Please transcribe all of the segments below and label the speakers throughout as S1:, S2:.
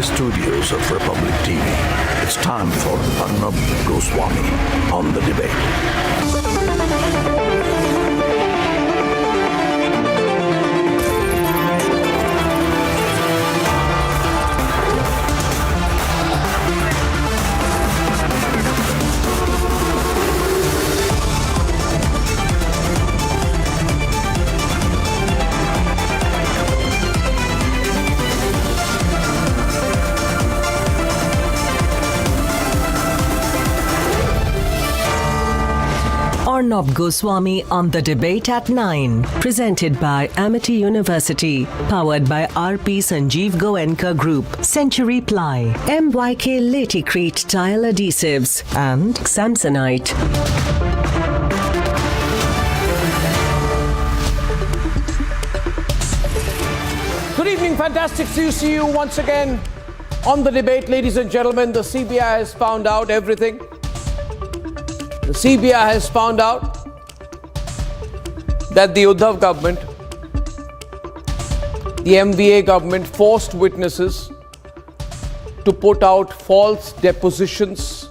S1: studios of Republic TV. It's time for Arnab Goswami on the debate.
S2: Arnab Goswami on the debate at 9. Presented by Amity University. Powered by RP Sanjeev Goenka Group. Century Ply. MYK Laticrete Tile Adhesives. And Samsonite.
S3: Good evening, fantastic to see you once again on the debate, ladies and gentlemen. The CBI has found out everything. The CBI has found out that the Uddhav government, the MVA government, forced witnesses to put out false depositions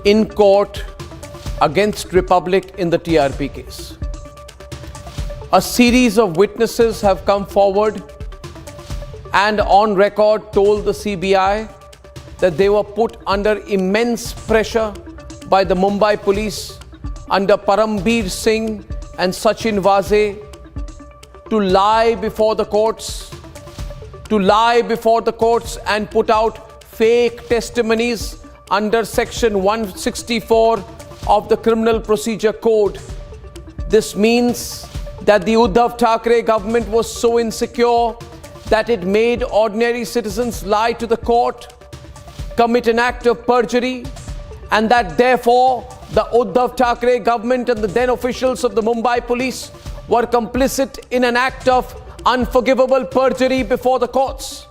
S3: in court against Republic in the TRP case. A series of witnesses have come forward and on record told the CBI that they were put under immense pressure by the Mumbai police under Parambir Singh and Sachin Vaze to lie before the courts, and put out fake testimonies under section 164 of the Criminal Procedure Code. This means that the Uddhav Thackeray government was so insecure that it made ordinary citizens lie to the court, commit an act of perjury, and that therefore the Uddhav Thackeray government and the then officials of the Mumbai police were complicit in an act of unforgivable perjury before the courts.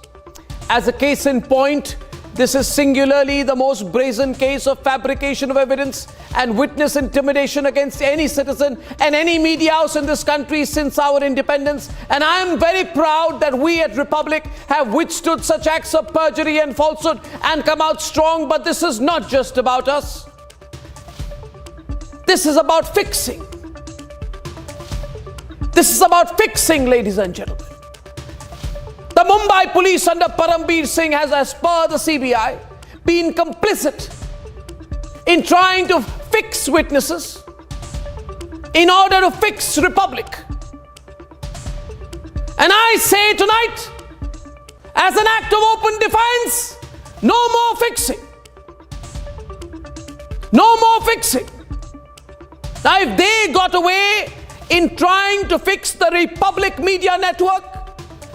S3: As a case in point, this is singularly the most brazen case of fabrication of evidence and witness intimidation against any citizen and any media house in this country since our independence. And I am very proud that we at Republic have withstood such acts of perjury and falsehood and come out strong. But this is not just about us. This is about fixing. This is about fixing, ladies and gentlemen. The Mumbai police under Parambir Singh has, as per the CBI, been complicit in trying to fix witnesses in order to fix Republic. And I say tonight, as an act of open defiance, no more fixing. No more fixing. Now, if they got away in trying to fix the Republic Media Network,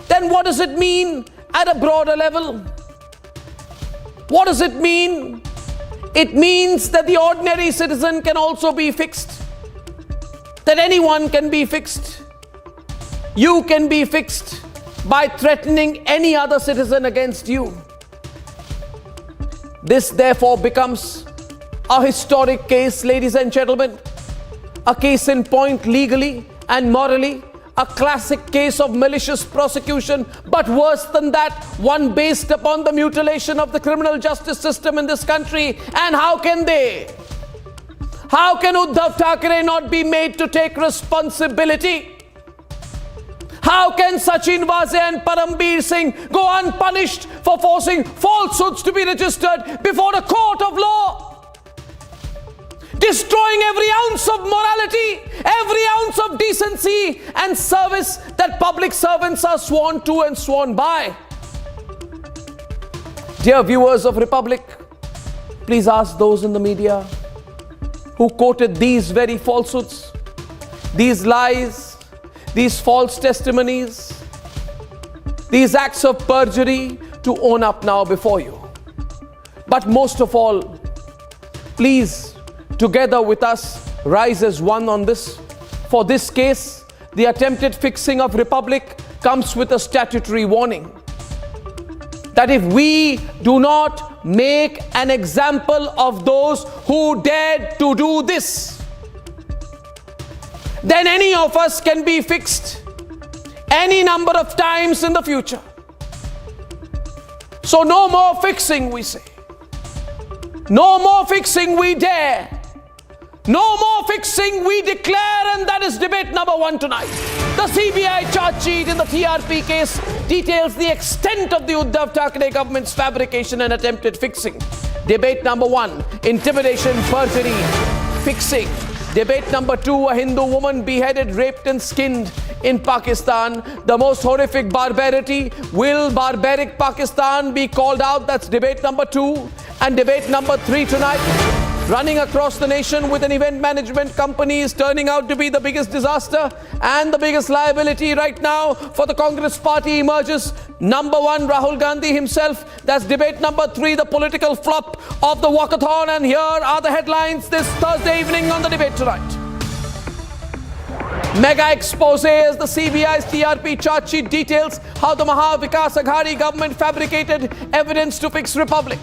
S3: then what does it mean at a broader level? What does it mean? It means that the ordinary citizen can also be fixed. That anyone can be fixed. You can be fixed by threatening any other citizen against you. This therefore becomes a historic case, ladies and gentlemen. A case in point legally and morally. A classic case of malicious prosecution, but worse than that, one based upon the mutilation of the criminal justice system in this country. And how can Uddhav Thackeray not be made to take responsibility? How can Sachin Vaze and Parambir Singh go unpunished for forcing falsehoods to be registered before a court of law? Destroying every ounce of morality, every ounce of decency and service that public servants are sworn to and sworn by. Dear viewers of Republic, please ask those in the media who quoted these very falsehoods, these lies, these false testimonies, these acts of perjury to own up now before you. But most of all, please, together with us, rise as one on this. For this case, the attempted fixing of Republic comes with a statutory warning that if we do not make an example of those who dared to do this, then any of us can be fixed any number of times in the future. So no more fixing, we say. No more fixing, we dare. No more fixing, we declare, and that is debate number 1 tonight. The CBI charge sheet in the TRP case details the extent of the Uddhav Thackeray government's fabrication and attempted fixing. Debate number 1, intimidation, perjury, fixing. Debate number 2, a Hindu woman beheaded, raped and skinned in Pakistan. The most horrific barbarity. Will barbaric Pakistan be called out? That's debate number 2. And debate number 3 tonight. Running across the nation with an event management company is turning out to be the biggest disaster and the biggest liability right now for the Congress party emerges. Number 1, Rahul Gandhi himself. That's debate number 3, the political flop of the walkathon. And here are the headlines this Thursday evening on the debate tonight. Mega expose as the CBI's TRP charge sheet details how the Maha Vikas Aghadi government fabricated evidence to fix Republic.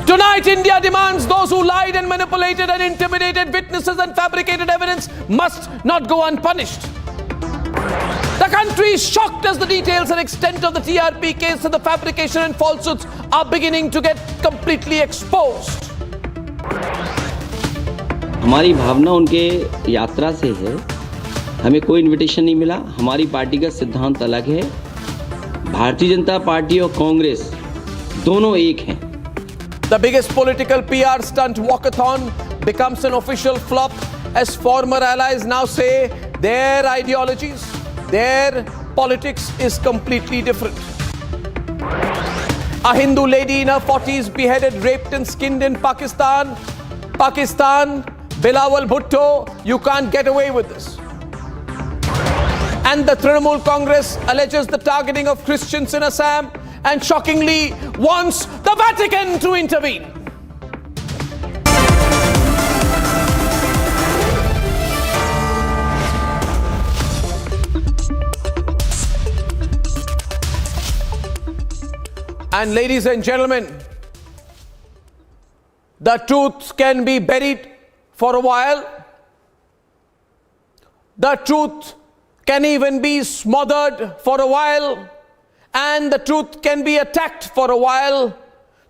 S3: Tonight, India demands those who lied and manipulated and intimidated witnesses and fabricated evidence must not go unpunished. The country is shocked as the details and extent of the TRP case and the fabrication and falsehoods are beginning to get completely exposed.
S4: हमारी भावना उनके यात्रा से है। हमें कोई invitation नहीं मिला। हमारी पार्टी का सिद्धांत अलग है। भारतीय जनता पार्टी और कांग्रेस दोनों एक हैं।
S3: The biggest political PR stunt walkathon becomes an official flop as former allies now say their ideologies, their politics is completely different. A Hindu lady in her 40s beheaded, raped and skinned in Pakistan. Pakistan, Bilawal Bhutto, you can't get away with this. And the Trinamool Congress alleges the targeting of Christians in Assam and shockingly wants the Vatican to intervene. And ladies and gentlemen, the truth can be buried for a while. The truth can even be smothered for a while. And the truth can be attacked for a while.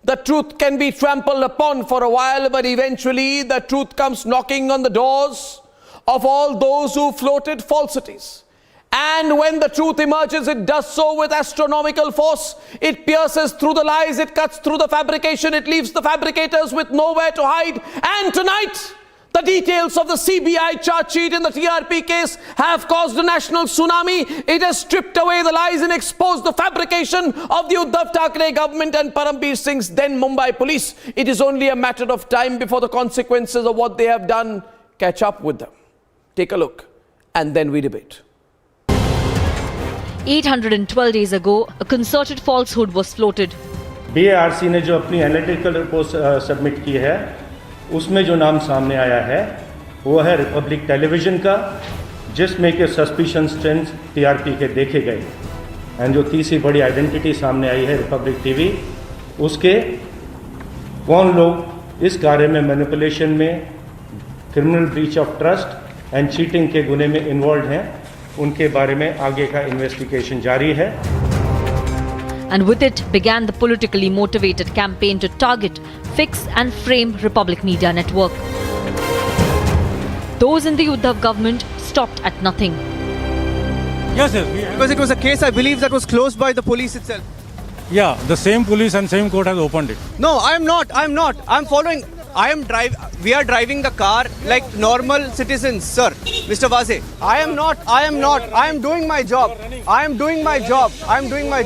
S3: The truth can be trampled upon for a while, but eventually the truth comes knocking on the doors of all those who floated falsities. And when the truth emerges, it does so with astronomical force. It pierces through the lies, it cuts through the fabrication, it leaves the fabricators with nowhere to hide. And tonight, the details of the CBI charge sheet in the TRP case have caused a national tsunami. It has stripped away the lies and exposed the fabrication of the Uddhav Thackeray government and Parambir Singh's then Mumbai police. It is only a matter of time before the consequences of what they have done catch up with them. Take a look and then we debate.
S5: 812 days ago, a concerted falsehood was floated.
S6: BARC ने जो अपनी analytical report submit की है उसमें जो नाम सामने आया है वो है रिपब्लिक टेलीविज़न का, जिसमें के सस्पिशन स्ट्रेंथ TRP के देखे गए। एंड जो तीसरी बड़ी आइडेंटिटी सामने आई है रिपब्लिक टीवी, उसके कौन लोग इस कार्य में मैनिपुलेशन में, criminal breach of trust and cheating के गुने में इन्वॉल्व हैं, उनके बारे में आगे का इन्वेस्टिगेशन जारी है।
S5: And with it began the politically motivated campaign to target, fix and frame Republic Media Network. Those in the Uddhav government stopped at nothing.
S7: Yes, sir.
S8: Because it was a case, I believe, that was closed by the police itself.
S7: Yeah, the same police and same court has opened it.
S8: No, I'm not. I'm following. We are driving the car like normal citizens, sir. Mr. Vase, I am not. I am doing my job. I am doing my job. I'm doing my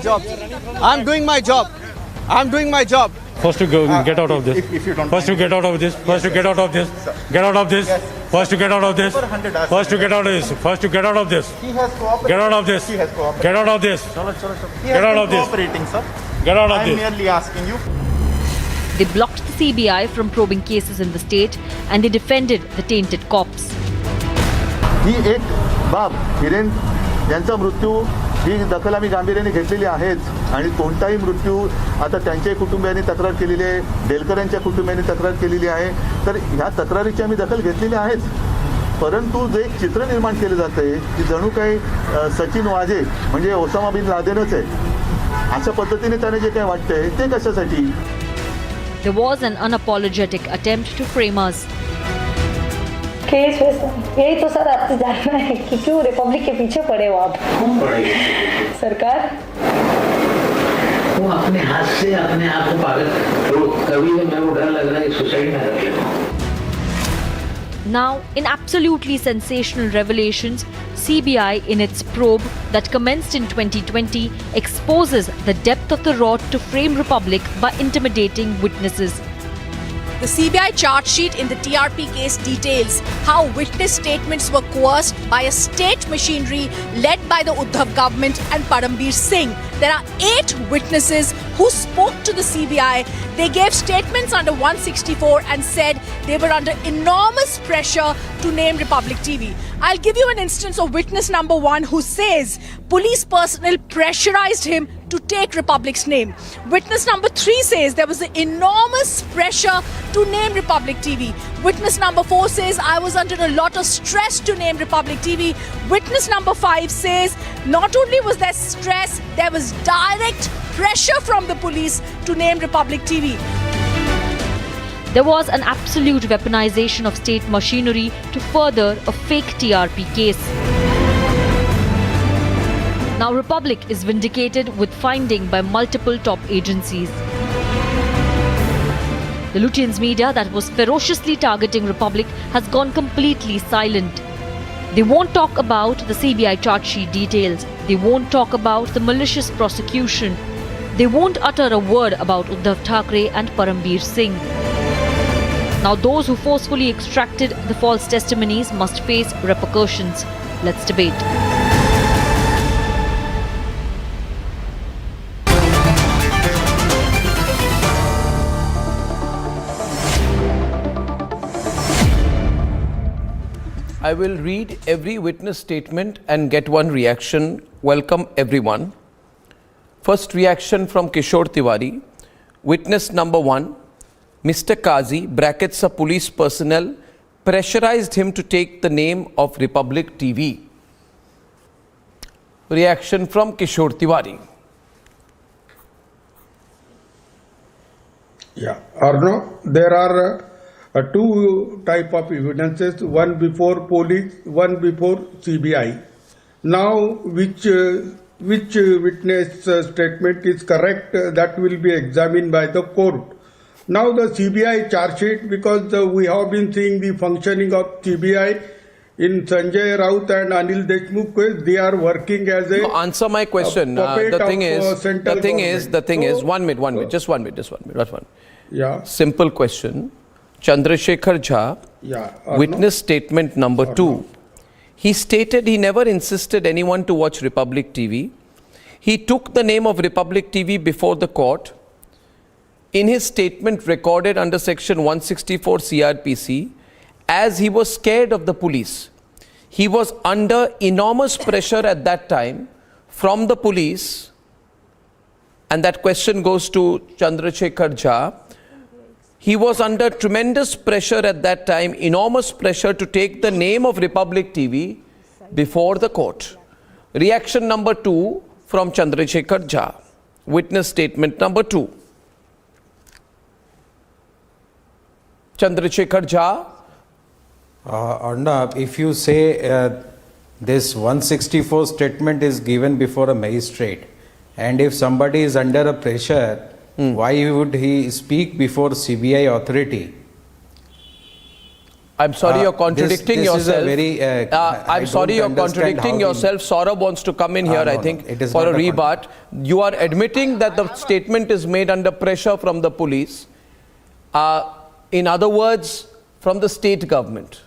S8: job.
S7: First to go, get out of this.
S9: If you don't
S7: First to get out of this. First to get out of this. Get out of this. First to get out of this. First to get out of this. First to get out of this.
S9: He has cooperated.
S7: Get out of this.
S9: He has cooperated.
S7: Get out of this.
S9: He
S7: Get out
S9: has
S7: of
S9: been
S7: this.
S9: cooperating, sir.
S7: Get out of
S9: I'm
S7: this.
S9: merely asking you.
S5: They blocked the CBI from probing cases in the state and they defended the tainted cops.
S10: ही एक बाब हिरेन यांचा मृत्यू ही दखल आम्ही गांभीर्याने घेतलेली आहेच आणि कोणताही मृत्यू आता त्यांच्या कुटुंबियांनी तक्रार केलेली आहे, डेलकर यांच्या कुटुंबियांनी तक्रार केलेली आहे, तर ह्या तक्रारीची आम्ही दखल घेतलेली आहेच. परंतु जे एक चित्र निर्माण केले जाते की जणू काही सचिन वाझे म्हणजे ओसामा बिन लादेनच आहे. अशा पद्धतीने त्याने जे काही वाटतंय ते कशासाठी?
S5: There was an unapologetic attempt to frame us.
S9: Case यही तो सर आपसे जानना है कि क्यों रिपब्लिक के पीछे पड़े हो आप?
S11: कौन पड़े?
S9: सरकार।
S11: वो अपने हाथ से अपने आप को पागल, तो कभी मेरे को डर लग रहा है सुसाइड ना कर ले।
S5: Now, in absolutely sensational revelations, CBI, in its probe that commenced in 2020, exposes the depth of the rot to frame Republic by intimidating witnesses.
S12: The CBI charge sheet in the TRP case details how witness statements were coerced by a state machinery led by the Uddhav government and Parambir Singh. There are 8 witnesses who spoke to the CBI. They gave statements under 164 and said they were under enormous pressure to name Republic TV. I'll give you an instance of witness number 1 who says police personnel pressurized him to take Republic's name. Witness number 3 says there was an enormous pressure to name Republic TV. Witness number 4 says I was under a lot of stress to name Republic TV. Witness number 5 says not only was there stress, there was direct pressure from the police to name Republic TV.
S5: There was an absolute weaponization of state machinery to further a fake TRP case. Now Republic is vindicated with finding by multiple top agencies. The Lutyens media that was ferociously targeting Republic has gone completely silent. They won't talk about the CBI charge sheet details. They won't talk about the malicious prosecution. They won't utter a word about Uddhav Thackeray and Parambir Singh. Now those who forcefully extracted the false testimonies must face repercussions. Let's debate.
S3: I will read every witness statement and get one reaction. Welcome everyone. First reaction from Kishore Tiwari. Witness number 1. Mr. Kazi, brackets a police personnel, pressurized him to take the name of Republic TV. Reaction from Kishore Tiwari.
S13: Yeah, Arnab, there are 2 type of evidences, one before police, one before CBI. Now, which witness statement is correct, that will be examined by the court. Now the CBI charge sheet, because we have been seeing the functioning of CBI in Sanjay Raut and Anil Deshmukh case, they are working as a
S3: answer my question. The thing is, one minute, just one minute.
S13: Yeah.
S3: Simple question. Chandrasekhar Jha, witness statement number 2. He stated he never insisted anyone to watch Republic TV. He took the name of Republic TV before the court. In his statement recorded under section 164 CRPC, as he was scared of the police, he was under enormous pressure at that time from the police, and that question goes to Chandrasekhar Jha. He was under tremendous pressure at that time, enormous pressure to take the name of Republic TV before the court. Reaction number 2 from Chandrasekhar Jha. Witness statement number 2. Chandrasekhar Jha.
S14: Arnab, if you say this 164 statement is given before a magistrate, and if somebody is under a pressure, why would he speak before CBI authority?
S3: I'm sorry, you're contradicting
S14: this
S3: yourself.
S14: Is a very,
S3: I'm sorry, you're contradicting yourself. Saurabh wants to come in here, I think, for a rebut. You are admitting that the statement is made under pressure from the police. In other words, from the state government.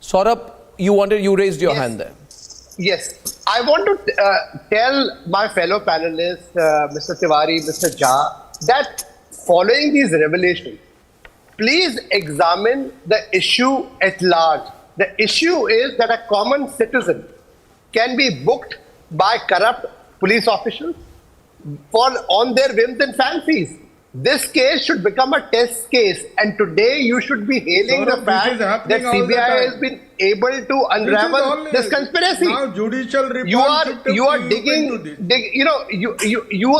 S3: Saurabh, you raised your hand there.
S15: Yes, I want to tell my fellow panelists, Mr. Tiwari, Mr. Jha, that following these revelations, please examine the issue at large. The issue is that a common citizen can be booked by corrupt police officials on their whims and fancies. This case should become a test case, and today you should be hailing the fact that CBI has been able to unravel this conspiracy.
S13: Now judicial reform
S15: You are digging,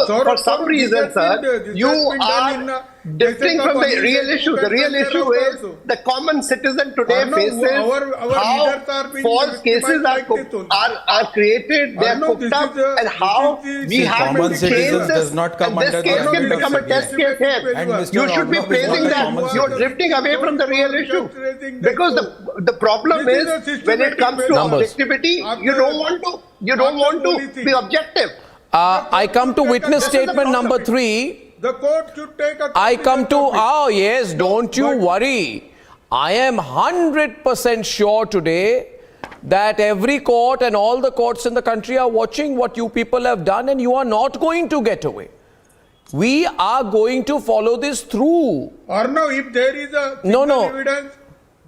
S15: for some reason, sir, you are differing from the real issue. The real issue is the common citizen today faces how false cases are created, they are cooked up, and how we have to change this. And this case can become a test case here. You should be praising that. You're drifting away from the real issue. Because the problem is when it comes to objectivity, you don't want to be objective.
S3: I come to witness statement number 3.
S13: The court should take a...
S3: I come to, oh yes, don't you worry. I am 100% sure today that every court and all the courts in the country are watching what you people have done, and you are not going to get away. We are going to follow this through.
S13: Arnab, if there is a evidence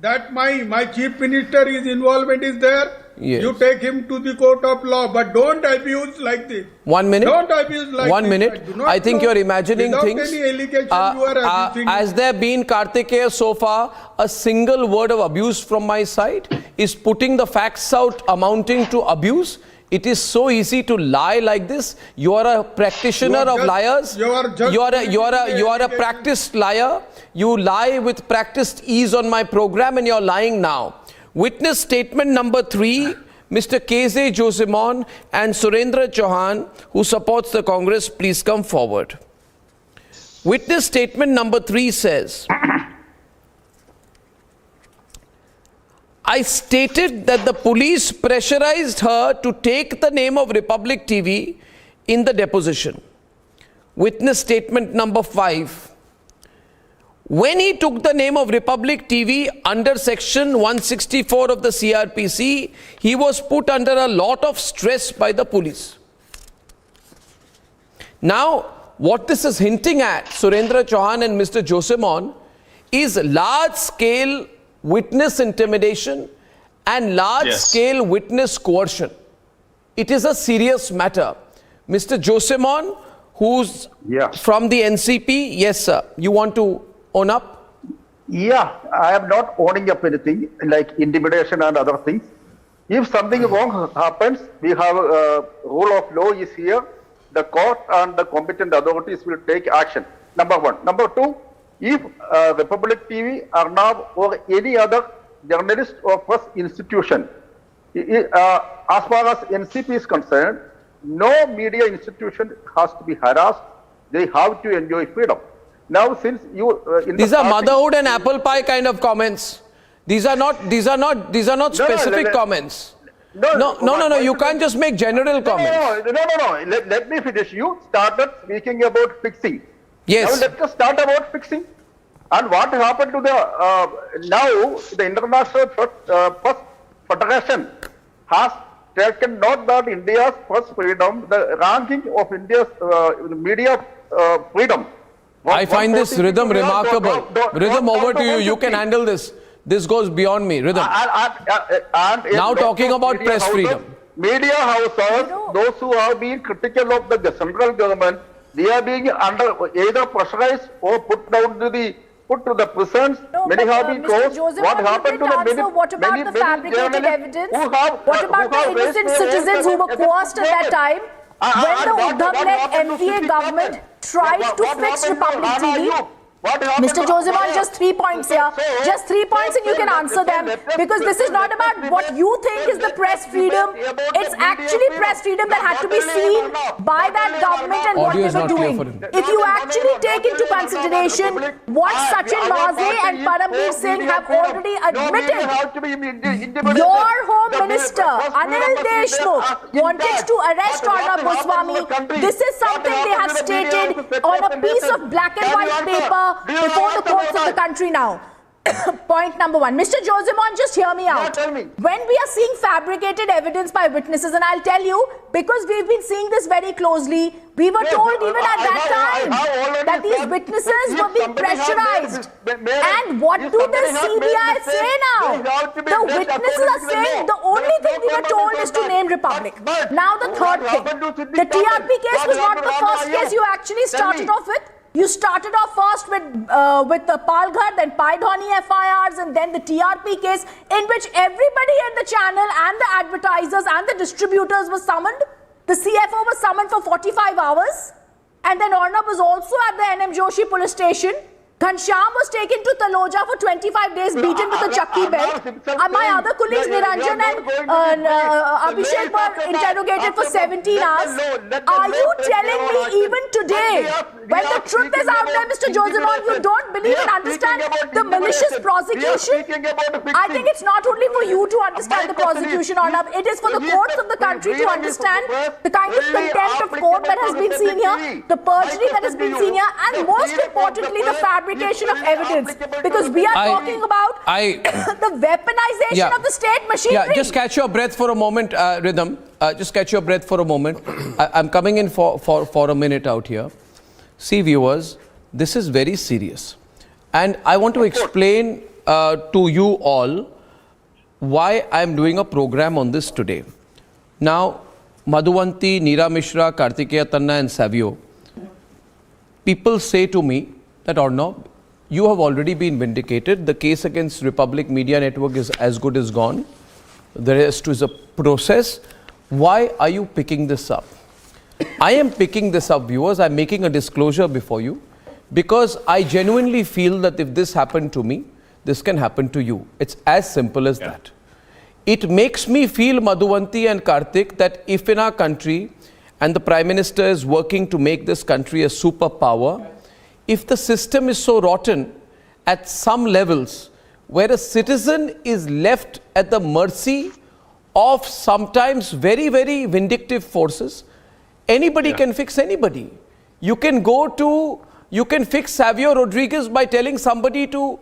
S13: that my chief minister is involvement is there, you take him to the court of law, but don't abuse like this.
S3: 1 minute.
S13: Don't abuse like
S3: 1
S13: this.
S3: minute. I think you're imagining things.
S13: Any allegation you are abusing.
S3: Has there been, Kartikeya, so far a single word of abuse from my side? Is putting the facts out amounting to abuse? It is so easy to lie like this. You are a practitioner of liars. You are a practiced liar. You lie with practiced ease on my program, and you're lying now. Witness statement number 3, Mr. K.Z. Josimon and Surendra Chauhan, who supports the Congress, please come forward. Witness statement number 3 says, I stated that the police pressurized her to take the name of Republic TV in the deposition. Witness statement number 5. When he took the name of Republic TV under section 164 of the CRPC, he was put under a lot of stress by the police. Now, what this is hinting at, Surendra Chauhan and Mr. Josimon, is large-scale witness intimidation and large-scale witness coercion. It is a serious matter. Mr. Josimon, who's from the NCP, yes, sir, you want to own up?
S16: Yeah, I am not owning up anything like intimidation and other things. If something wrong happens, we have a rule of law is here. The court and the competent authorities will take action. Number 1. Number 2, if Republic TV, Arnab or any other journalist or press institution, as far as NCP is concerned, no media institution has to be harassed. They have to enjoy freedom. Now, since you
S3: these are motherhood and apple pie kind of comments. These are not specific comments. No. You can't just make general comments.
S16: No. Let me finish. You started speaking about fixing.
S3: Yes.
S16: Now let us start about fixing. And what happened to the now the international press federation has taken note that India's press freedom, the ranking of India's media freedom.
S3: I find this rhythm remarkable. Rhythm, over to you. You can handle this. This goes beyond me. Rhythm. Now talking about press freedom.
S16: Media houses, those who have been critical of the central government, they are being either pressurized or put to the prisons. Many have been closed. What happened to the many?
S12: What about the fabricated evidence? What about the innocent citizens who were coerced at that time? When the Uddhav-led MVA government tried to fix Republic TV, Mr. Josimon, just 3 points here. Just 3 points and you can answer them. Because this is not about what you think is the press freedom. It's actually press freedom that had to be seen by that government and what they were doing. If you actually take into consideration what Sachin Vaze and Parambir Singh have already admitted, your Home Minister, Anil Deshmukh, wanted to arrest Arnab Goswami. This is something they have stated on a piece of black and white paper before the courts of the country now. Point number 1. Mr. Josimon, just hear me out. When we are seeing fabricated evidence by witnesses, and I'll tell you, because we've been seeing this very closely, we were told even at that time that these witnesses were being pressurized. And what do the CBI say now? The witnesses are saying the only thing we were told is to name Republic. Now the third thing. The TRP case was not the first case you actually started off with. You started off first with the Palghar, then Paidhani FIRs, and then the TRP case, in which everybody at the channel and the advertisers and the distributors was summoned. The CFO was summoned for 45 hours. And then Arnab was also at the NM Joshi police station. Ghanshyam was taken to Taloja for 25 days, beaten with a chakki belt. My other colleagues, Niranjan and Abhishek, were interrogated for 17 hours. Are you telling me even today, when the truth is out there, Mr. Josimon, you don't believe and understand the malicious prosecution? I think it's not only for you to understand the prosecution, Arnab. It is for the courts of the country to understand the kind of contempt of court that has been seen here, the perjury that has been seen here, and most importantly, the fabrication of evidence, because we are talking about the weaponization of the state machinery.
S3: Yeah, just catch your breath for a moment, Rhythm. Just catch your breath for a moment. I'm coming in for a minute out here. See, viewers, this is very serious. And I want to explain to you all why I'm doing a program on this today. Now, Madhuvanti, Neera Mishra, Kartikeya Tanna and Savio, people say to me that, Arnab, you have already been vindicated. The case against Republic Media Network is as good as gone. The rest is a process. Why are you picking this up? I am picking this up, viewers. I'm making a disclosure before you because I genuinely feel that if this happened to me, this can happen to you. It's as simple as that. It makes me feel, Madhuvanti and Kartik, that if in our country, and the Prime Minister is working to make this country a superpower, if the system is so rotten at some levels where a citizen is left at the mercy of sometimes very, very vindictive forces, anybody can fix anybody. You can fix Savio Rodriguez by telling somebody to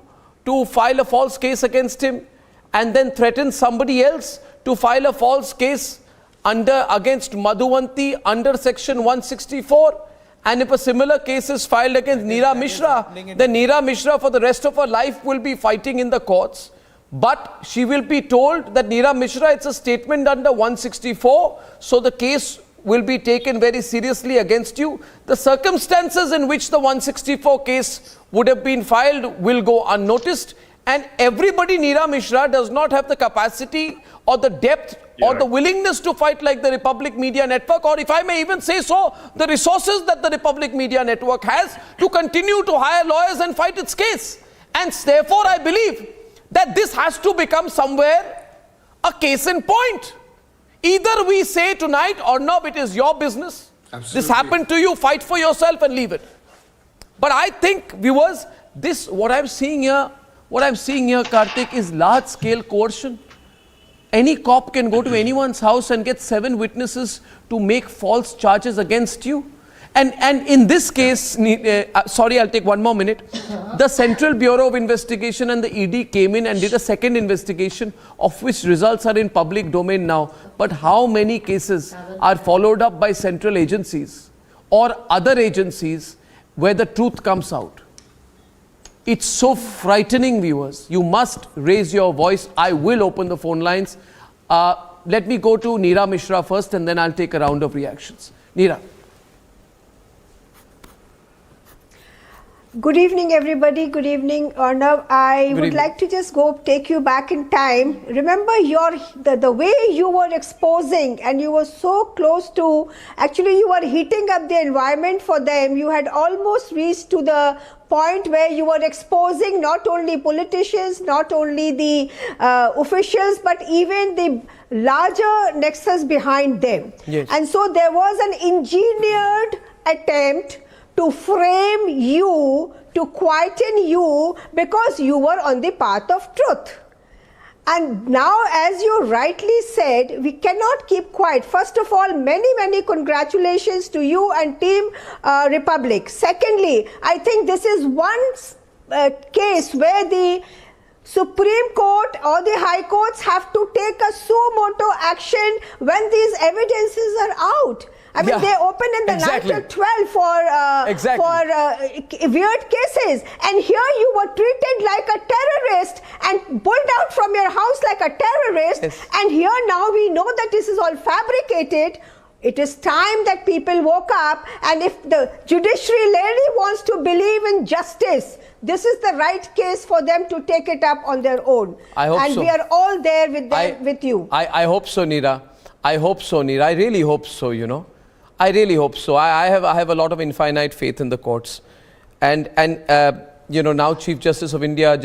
S3: file a false case against him and then threaten somebody else to file a false case against Madhuvanti under section 164. And if a similar case is filed against Neera Mishra, then Neera Mishra for the rest of her life will be fighting in the courts. But she will be told that Neera Mishra, it's a statement under 164, so the case will be taken very seriously against you. The circumstances in which the 164 case would have been filed will go unnoticed. And everybody, Neera Mishra, does not have the capacity or the depth or the willingness to fight like the Republic Media Network, or if I may even say so, the resources that the Republic Media Network has to continue to hire lawyers and fight its case. And therefore, I believe that this has to become somewhere a case in point. Either we say tonight, or no, it is your business. Absolutely. This happened to you, fight for yourself and leave it. But I think, viewers, what I'm seeing here, Kartik, is large-scale coercion. Any cop can go to anyone's house and get 7 witnesses to make false charges against you. And in this case, sorry, I'll take one more minute. The Central Bureau of Investigation and the ED came in and did a second investigation, of which results are in public domain now. But how many cases are followed up by central agencies or other agencies where the truth comes out? It's so frightening, viewers. You must raise your voice. I will open the phone lines. Let me go to Neera Mishra first, and then I'll take a round of reactions. Neera.
S17: Good evening, everybody. Good evening, Arnab. I would like to just take you back in time. Remember the way you were exposing, and you were so close to, actually you were heating up the environment for them. You had almost reached to the point where you were exposing not only politicians, not only the officials, but even the larger nexus behind them. Yes. And so there was an engineered attempt to frame you, to quieten you, because you were on the path of truth. And now, as you rightly said, we cannot keep quiet. First of all, many congratulations to you and Team Republic. Secondly, I think this is one case where the Supreme Court or the High Courts have to take a suo motu action when these evidences are out. I mean, they open in the 9 till 12 for weird cases. And here you were treated like a terrorist and pulled out from your house like a terrorist. Yes. And here now we know that this is all fabricated. It is time that people woke up, and if the judiciary really wants to believe in justice, this is the right case for them to take it up on their own.
S3: I hope
S17: and
S3: so.
S17: we are all there with you.
S3: I hope so, Neera. I hope so, Neera. I really hope so, you know. I really hope so. I have a lot of infinite faith in the courts. And you know, now Chief Justice of India,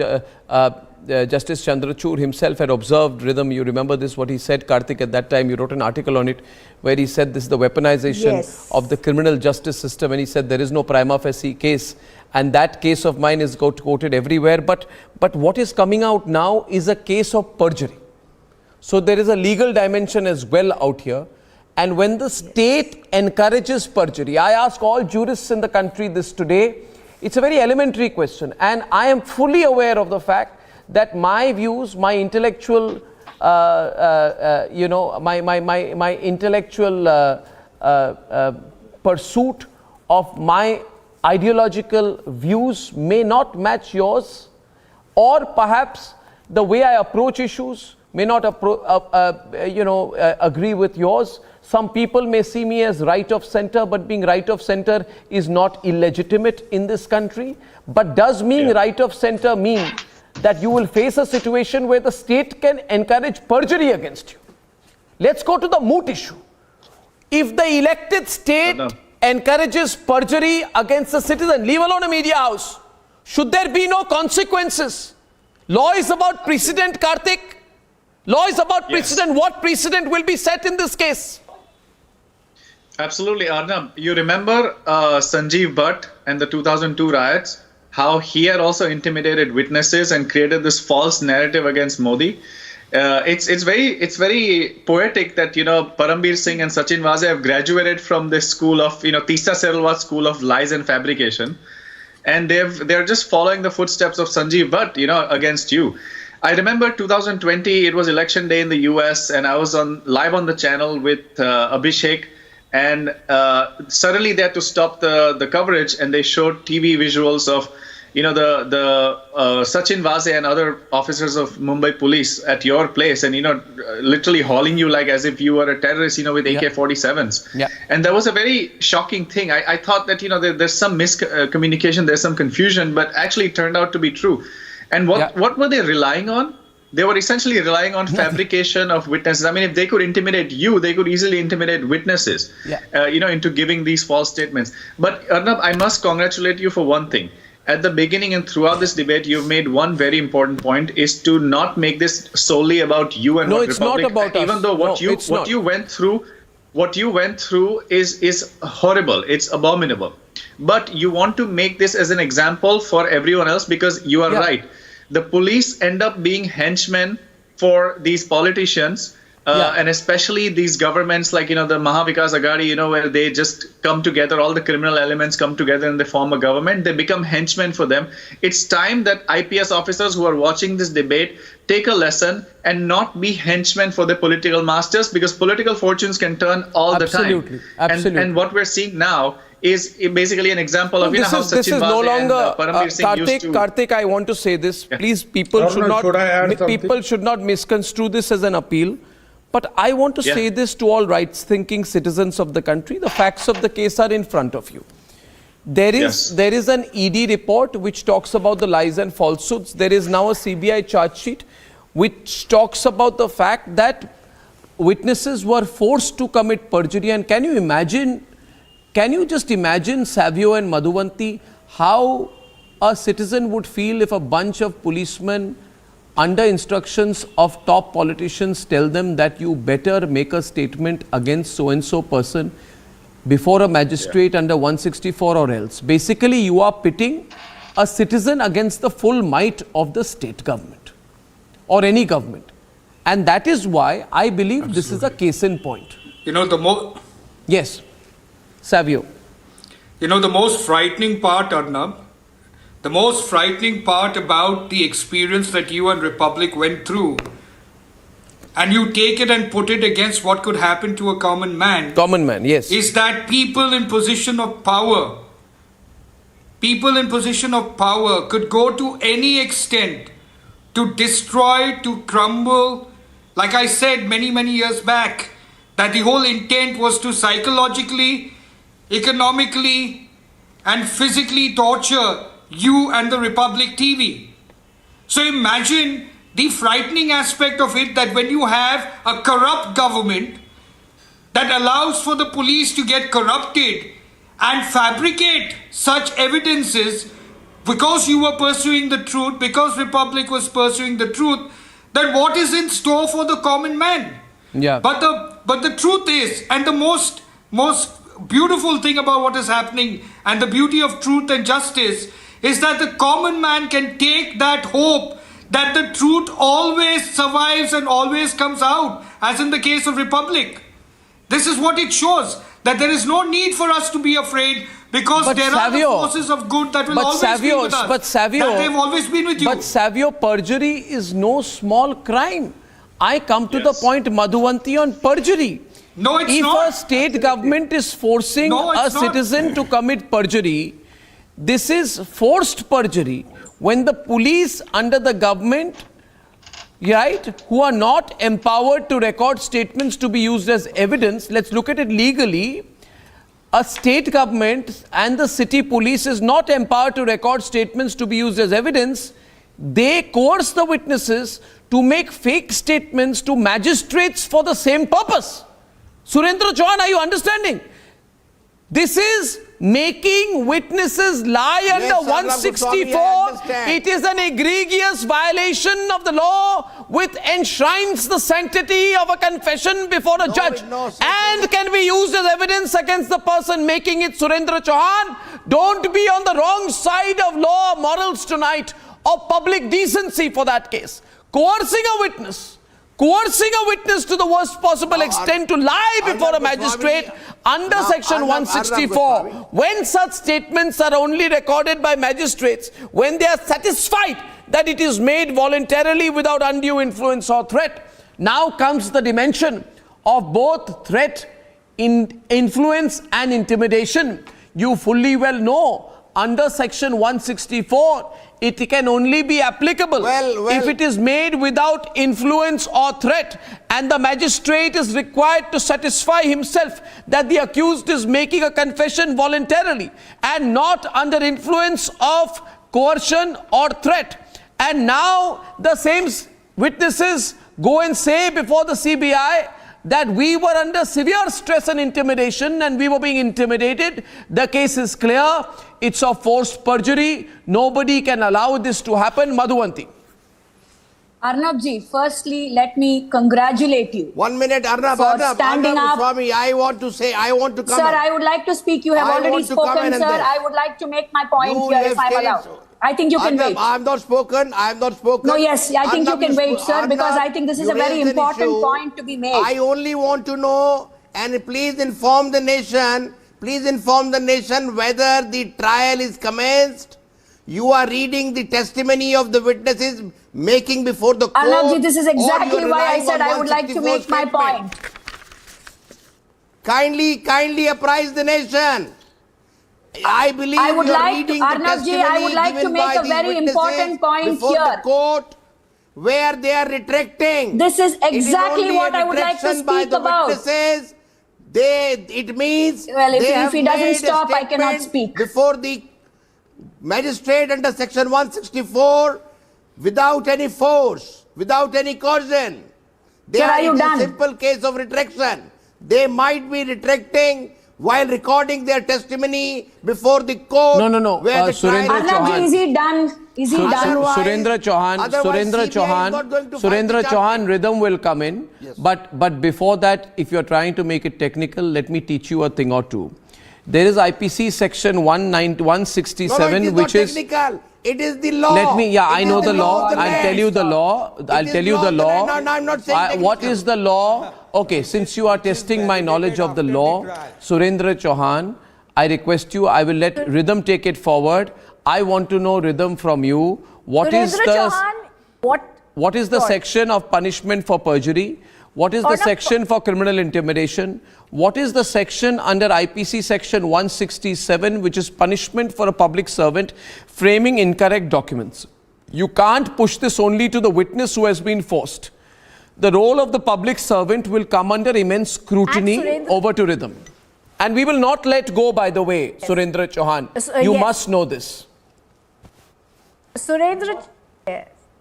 S3: Justice Chandrachud himself had observed rhythm. You remember this, what he said, Karthik, at that time. You wrote an article on it where he said this is the weaponization of the criminal justice system, and he said there is no prima facie case, and that case of mine is quoted everywhere. But what is coming out now is a case of perjury. So there is a legal dimension as well out here. And when the state encourages perjury, I ask all jurists in the country this today. It's a very elementary question, and I am fully aware of the fact that my views, my intellectual, you know, my intellectual pursuit of my ideological views may not match yours, or perhaps the way I approach issues may not agree with yours. Some people may see me as right of center, but being right of center is not illegitimate in this country. But does being right of center mean that you will face a situation where the state can encourage perjury against you? Let's go to the moot issue. If the elected state encourages perjury against a citizen, leave alone a media house, should there be no consequences? Law is about precedent, Karthik. Law is about precedent. What precedent will be set in this case?
S18: Absolutely, Arnab. You remember Sanjeev Bhatt and the 2002 riots, how he had also intimidated witnesses and created this false narrative against Modi. It's very poetic that, you know, Parambir Singh and Sachin Vaze have graduated from this school of, you know, Tisa Selva school of lies and fabrication, and they're just following the footsteps of Sanjeev Bhatt, you know, against you. I remember 2020, it was election day in the US, and I was live on the channel with Abhishek, and suddenly they had to stop the coverage, and they showed TV visuals of, you know, the Sachin Vaze and other officers of Mumbai police at your place, and, you know, literally hauling you like as if you were a terrorist, you know, with AK-47s.
S3: Yeah.
S18: And that was a very shocking thing. I thought that, you know, there's some miscommunication, there's some confusion, but actually it turned out to be true. And what were they relying on? They were essentially relying on fabrication of witnesses. I mean, if they could intimidate you, they could easily intimidate witnesses, you know, into giving these false statements. But Arnab, I must congratulate you for one thing. At the beginning and throughout this debate, you've made one very important point, is to not make this solely about you and what
S3: it's
S18: Republic.
S3: not about us.
S18: Even though what you went through is horrible. It's abominable. But you want to make this as an example for everyone else, because you are right. The police end up being henchmen for these politicians, and especially these governments like, you know, the Mahavikas Aghadi, you know, where they just come together, all the criminal elements come together and they form a government. They become henchmen for them. It's time that IPS officers who are watching this debate take a lesson and not be henchmen for the political masters, because political fortunes can turn all the time.
S3: Absolutely.
S18: And what we're seeing now is basically an example of, you know, how
S3: this is
S18: Sachin
S3: no
S18: Vaze
S3: longer
S18: and Parambir Singh used to...
S3: Karthik, I want to say this. Please, people should not misconstrue this as an appeal. But I want to say this to all rights-thinking citizens of the country. The facts of the case are in front of you. There is an ED report which talks about the lies and falsehoods. There is now a CBI charge sheet which talks about the fact that witnesses were forced to commit perjury. And can you just imagine, Savio and Madhuvanti, how a citizen would feel if a bunch of policemen under instructions of top politicians tell them that you better make a statement against so-and-so person before a magistrate under 164 or else. Basically, you are pitting a citizen against the full might of the state government or any government. And that is why I believe this is a case in point.
S19: You know,
S3: Yes, Savio.
S19: You know, the most frightening part, Arnab, the most frightening part about the experience that you and Republic went through, and you take it and put it against what could happen to a common man.
S3: Common man, yes.
S19: Is that people in position of power could go to any extent to destroy, to crumble. Like I said many years back, that the whole intent was to psychologically, economically, and physically torture you and the Republic TV. So imagine the frightening aspect of it, that when you have a corrupt government that allows for the police to get corrupted and fabricate such evidences because you were pursuing the truth, because Republic was pursuing the truth, then what is in store for the common man?
S3: Yeah.
S19: But the truth is, and the most beautiful thing about what is happening and the beauty of truth and justice is that the common man can take that hope that the truth always survives and always comes out, as in the case of Republic. This is what it shows, that there is no need for us to be afraid, because
S3: But
S19: there are the
S3: Savio,
S19: forces of good that will
S3: but
S19: always be with us.
S3: But Savio,
S19: that they've always been with you.
S3: But Savio, perjury is no small crime. I come to the point, Madhuvanti, on perjury.
S19: No, it's
S3: if
S19: not.
S3: If a state government is forcing a citizen to commit perjury, this is forced perjury. When the police under the government, right, who are not empowered to record statements to be used as evidence, let's look at it legally. A state government and the city police is not empowered to record statements to be used as evidence. They coerce the witnesses to make fake statements to magistrates for the same purpose. Surendra Chauhan, are you understanding? This is making witnesses lie under 164. It is an egregious violation of the law which enshrines the sanctity of a confession before a judge and can be used as evidence against the person making it. Surendra Chauhan, don't be on the wrong side of law or morals tonight, or public decency for that case. Coercing a witness to the worst possible extent to lie before a magistrate under section 164, when such statements are only recorded by magistrates when they are satisfied that it is made voluntarily without undue influence or threat. Now comes the dimension of both threat, influence and intimidation. You fully well know under section 164, it can only be applicable if it is made without influence or threat, and the magistrate is required to satisfy himself that the accused is making a confession voluntarily and not under influence of coercion or threat. And now the same witnesses go and say before the CBI that we were under severe stress and intimidation and we were being intimidated. The case is clear. It's of forced perjury. Nobody can allow this to happen. Madhuvanti.
S12: Arnab ji, firstly, let me congratulate you.
S20: 1 minute, Arnab,
S12: for standing up.
S20: Swami, I want to come.
S12: Sir, I would like to speak. You have already spoken, sir. I would like to make my point here if I'm allowed. I think you can wait.
S20: I have not spoken.
S12: No, yes, I think you can wait, sir, because I think this is a very important point to be made.
S20: I only want to know, and please inform the nation, whether the trial is commenced. You are reading the testimony of the witnesses making before the court.
S12: Arnabji, this is exactly why I said I would like to make my point.
S20: Kindly apprise the nation. I believe
S12: I would
S20: you are
S12: like
S20: reading
S12: Arnabji,
S20: the testimony
S12: I would like to
S20: given
S12: make
S20: by
S12: a
S20: these
S12: very
S20: witnesses
S12: important point
S20: before
S12: here.
S20: the court, where they are retracting.
S12: This is exactly what I would like to
S20: It is only a retraction by
S12: speak
S20: the
S12: about.
S20: witnesses. It means
S12: Well,
S20: if
S12: he doesn't stop, I cannot speak.
S20: Before the magistrate under section 164 without any force, without any coercion. They
S12: Sir, are you
S20: in
S12: done?
S20: a simple case of retraction. They might be retracting while recording their testimony before the court.
S3: No.
S20: Where the
S3: Surendra
S12: Arnabji, is he done? Is he done?
S3: Surendra Chauhan, rhythm will come in. Yes. But before that, if you're trying to make it technical, let me teach you a thing or two. There is IPC section 167, which is
S20: technical. It is the law.
S3: I know the law. I'll tell you the law.
S20: No, I'm not saying
S3: what is the law? Okay, since you are testing my knowledge of the law, Surendra Chauhan, I request you, I will let Rhythm take it forward. I want to know, Rhythm, from you, what is the section of punishment for perjury? What is the section for criminal intimidation? What is the section under IPC section 167, which is punishment for a public servant framing incorrect documents? You can't push this only to the witness who has been forced. the role of the public servant will come under immense scrutiny.
S12: Surendra-
S3: Over to rhythm. And we will not let go, by the way, Surendra Chauhan. You
S12: yes.
S3: must know this.
S12: Surendra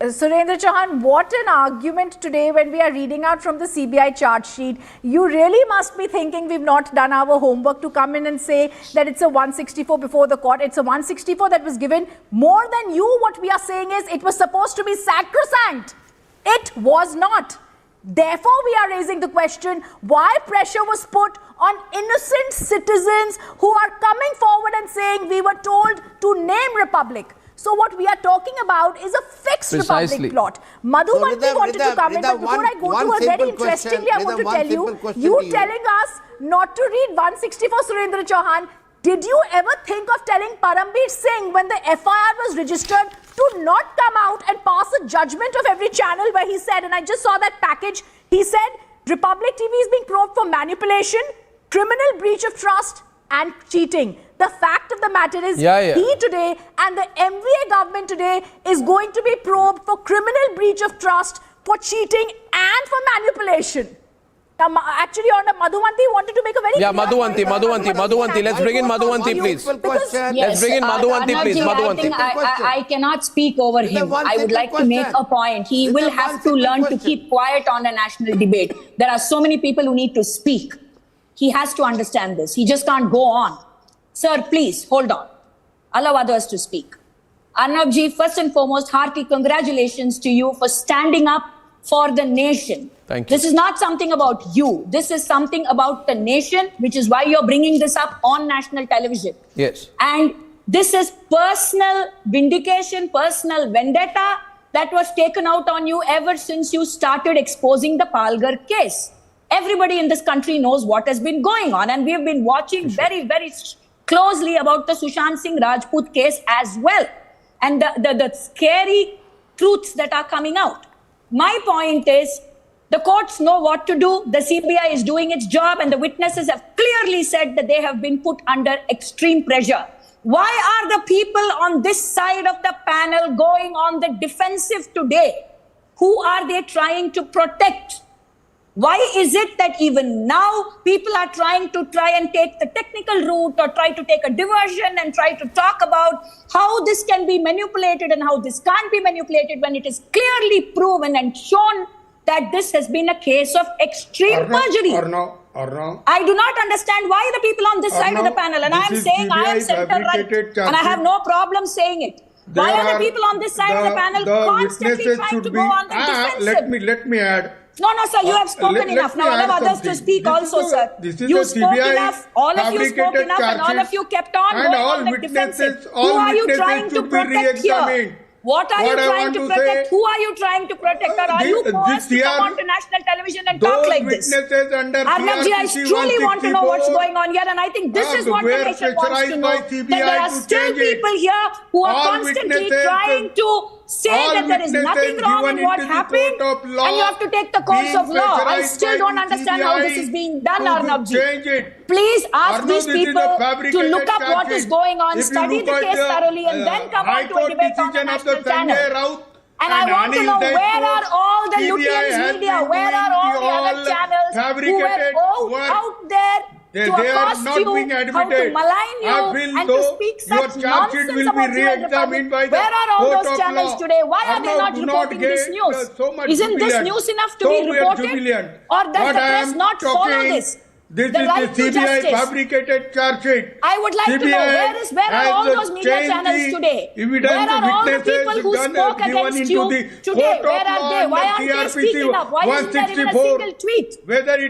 S12: Chauhan, what an argument today when we are reading out from the CBI charge sheet. You really must be thinking we've not done our homework to come in and say that it's a 164 before the court. It's a 164 that was given more than you. What we are saying is it was supposed to be sacrosanct. It was not. Therefore, we are raising the question why pressure was put on innocent citizens who are coming forward and saying we were told to name Republic. So what we are talking about is a fixed Republic plot. Madhuvanti wanted to come in, but before I go to her, very interestingly, I want to tell you telling us not to read 164, Surendra Chauhan, did you ever think of telling Parambir Singh when the FIR was registered to not come out and pass a judgment of every channel where he said, and I just saw that package, he said, Republic TV is being probed for manipulation, criminal breach of trust and cheating. The fact of the matter is, he today and the MVA government today is going to be probed for criminal breach of trust, for cheating and for manipulation. Now, actually, Arnab, Madhuvanti wanted to make a very
S3: Madhuvanti. Let's bring in Madhuvanti, please. Let's bring in Madhuvanti, please. Madhuvanti.
S21: I cannot speak over him. I would like to make a point. He will have to learn to keep quiet on a national debate. There are so many people who need to speak. He has to understand this. He just can't go on. Sir, please, hold on. Allow others to speak. Arnab ji, first and foremost, hearty congratulations to you for standing up for the nation.
S3: Thank you.
S21: This is not something about you. This is something about the nation, which is why you're bringing this up on national television.
S3: Yes.
S21: And this is personal vindication, personal vendetta that was taken out on you ever since you started exposing the Palghar case. Everybody in this country knows what has been going on, and we have been watching very, very closely about the Sushant Singh Rajput case as well, and the scary truths that are coming out. My point is, the courts know what to do. The CBI is doing its job, and the witnesses have clearly said that they have been put under extreme pressure. Why are the people on this side of the panel going on the defensive today? Who are they trying to protect? Why is it that even now people are trying and take the technical route or try to take a diversion and try to talk about how this can be manipulated and how this can't be manipulated when it is clearly proven and shown that this has been a case of extreme perjury? I do not understand why the people on this side of the panel, and I am saying I am center right, and I have no problem saying it. Why are the people on this side of the panel constantly trying to go on the defensive?
S13: Let me add.
S21: No, sir, you have spoken enough. Now allow others to speak also, sir. You spoke enough. All of you spoke enough, and all of you kept on going on the defensive. Who are you trying to protect here? What are you trying to protect? Who are you trying to protect? Or are you forced to come onto national television and talk like this? Arnab ji, I truly want to know what's going on here, and I think this is what the nation wants to know. That there are still people here who are constantly trying to say that there is nothing wrong in what happened and you have to take the course of law. I still don't understand how this is being done, Arnab ji. Please ask these people to look up what is going on, study the case thoroughly, and then come on to a debate on the national channel. And I want to know, where are all the Lutyens media, where are all the other channels who were out there to accost you, how to malign you, and to speak such nonsense about your Republic? Where are all those channels today? Why are they not reporting this news? Isn't this news enough to be reported? Or does the press not follow this?
S13: This is the CBI fabricated charge sheet.
S21: I would like to know, where are all those media channels today? Where are all the people who spoke against you today? Where are they? Why aren't they speaking up? Why isn't there even a single tweet?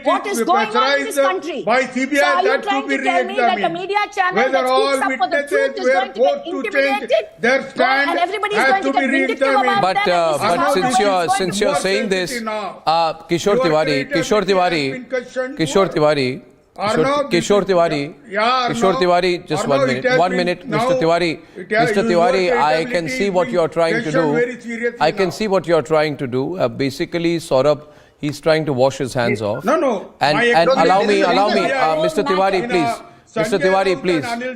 S21: What is going on in this country?
S13: By CBI,
S21: so are you trying to tell me that a media channel that speaks up for the truth is going to get intimidated? And everybody is going to get vindictive about them?
S3: But since you're saying this, Kishore Tiwari, just 1 minute. 1 minute, Mr. Tiwari, I can see what you are trying to do. I can see what you are trying to do. Basically, Saurabh, he's trying to wash his hands off.
S13: No.
S3: And allow me, Mr. Tiwari, please. Mr. Tiwari,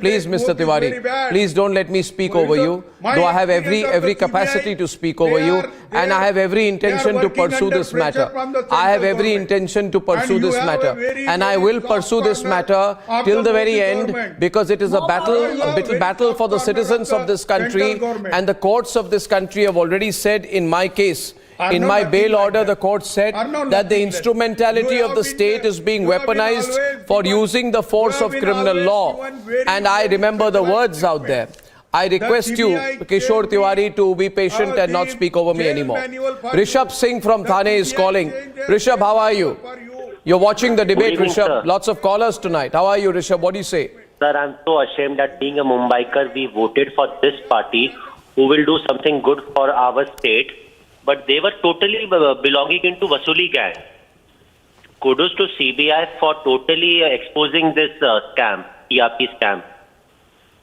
S3: please, Mr. Tiwari, please don't let me speak over you. Though I have every capacity to speak over you, and I have every intention to pursue this matter. I have every intention to pursue this matter, and I will pursue this matter till the very end, because it is a battle for the citizens of this country, and the courts of this country have already said in my case. In my bail order, the court said that the instrumentality of the state is being weaponized for using the force of criminal law. And I remember the words out there. I request you, Kishore Tiwari, to be patient and not speak over me anymore. Rishabh Singh from Thane is calling. Rishabh, how are you? You're watching the debate, Rishabh. Lots of callers tonight. How are you, Rishabh? What do you say?
S1: Sir, I'm so ashamed that being a Mumbaiker, we voted for this party who will do something good for our state. But they were totally belonging into Vasuli gang. Kudos to CBI for totally exposing this scam, TRP scam.